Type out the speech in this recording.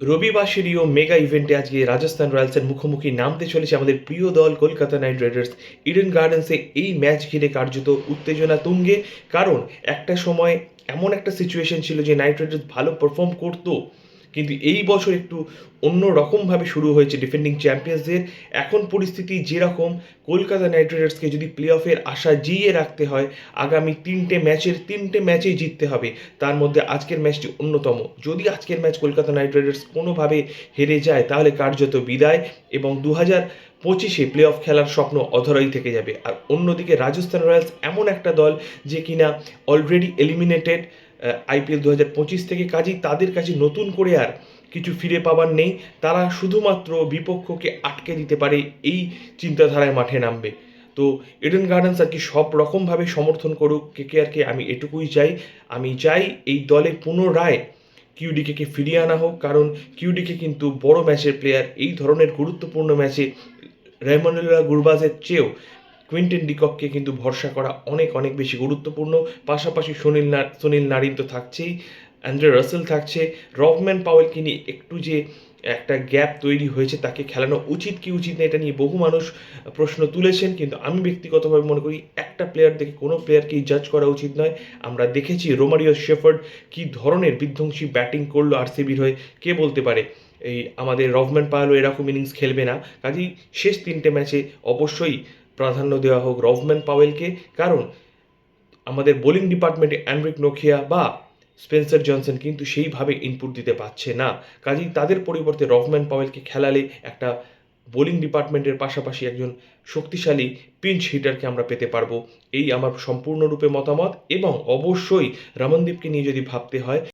রবিবাসরীয় mega ইভেন্টে আজকে রাজস্থান রয়্যালসের মুখোমুখি নামতে চলেছে আমাদের প্রিয় দল কলকাতা নাইট রাইডার্স। ইডেন গার্ডেন্সে এই ম্যাচ ঘিরে কার্যত উত্তেজনা তুঙ্গে। কারণ একটা সময় এমন একটা সিচুয়েশন ছিল যে নাইট রাইডার্স ভালো পারফর্ম করতো, কিন্তু এই বছর একটু অন্য রকমভাবে শুরু হয়েছে ডিফেন্ডিং চ্যাম্পিয়ন্সদের। এখন পরিস্থিতি যেরকম, কলকাতা নাইট রাইডার্সকে যদি প্লে অফের আশা জিইয়ে রাখতে হয়, আগামী তিনটে ম্যাচেই জিততে হবে। তার মধ্যে আজকের ম্যাচটি অন্যতম। যদি আজকের ম্যাচ কলকাতা নাইট রাইডার্স কোনোভাবে হেরে যায়, তাহলে কার্যত বিদায় এবং 2025 প্লে অফ খেলার স্বপ্ন অধরাই থেকে যাবে। আর অন্যদিকে রাজস্থান রয়্যালস এমন একটা দল যে কিনা অলরেডি এলিমিনেটেড আইপিএল 2025 থেকে, কাজেই তাদের কাছে নতুন করে আর কিছু ফিরে পাবার নেই। তারা শুধুমাত্র বিপক্ষকে আটকে দিতে পারে, এই চিন্তাধারায় মাঠে নামবে। তো ইডেন গার্ডেন্স আর কি সব রকমভাবে সমর্থন করুক কেকেআরকে, আমি এটুকুই চাই। আমি চাই এই দলে পুনরায় কিউডিকে ফিরিয়ে আনা হোক, কারণ কিউডিকে কিন্তু বড় ম্যাচের প্লেয়ার। এই ধরনের গুরুত্বপূর্ণ ম্যাচে রেমনুল্লাহ গুরবাজের চেয়েও কুইন্টেন ডিকককে কিন্তু ভরসা করা অনেক অনেক বেশি গুরুত্বপূর্ণ। পাশাপাশি সুনীল নারিন তো থাকছেই, অ্যান্ড্রে রাসেল থাকছে। রবম্যান পাওয়েলকে নিয়ে একটু যে একটা গ্যাপ তৈরি হয়েছে, তাকে খেলানো উচিত কি উচিত না, এটা নিয়ে বহু মানুষ প্রশ্ন তুলেছেন। কিন্তু আমি ব্যক্তিগতভাবে মনে করি একটা প্লেয়ার দেখে কোনো প্লেয়ারকেই জাজ করা উচিত নয়। আমরা দেখেছি রোমারিও শেফার্ড কী ধরনের বিধ্বংসী ব্যাটিং করলো আরসিবির হয়ে, কে বলতে পারে এই আমাদের রবম্যান পাওয়েলও এরকম ইনিংস খেলবে না। কাজেই শেষ তিনটে ম্যাচে অবশ্যই প্রাধান্য দেওয়া হোক রবম্যান পাওয়েলকে। কারণ আমাদের বোলিং ডিপার্টমেন্টে অ্যান্ড্রিক নোকিয়া বা স্পেন্সার জনসন কিন্তু সেইভাবে ইনপুট দিতে পারছে না। কাজেই তাদের পরিবর্তে রবম্যান পাওয়েলকে খেলালে একটা বোলিং ডিপার্টমেন্টের পাশাপাশি একজন শক্তিশালী পিঞ্চ হিটারকে আমরা পেতে পারবো। এই আমার সম্পূর্ণরূপে মতামত। এবং অবশ্যই রমনদীপকে নিয়ে যদি ভাবতে হয়,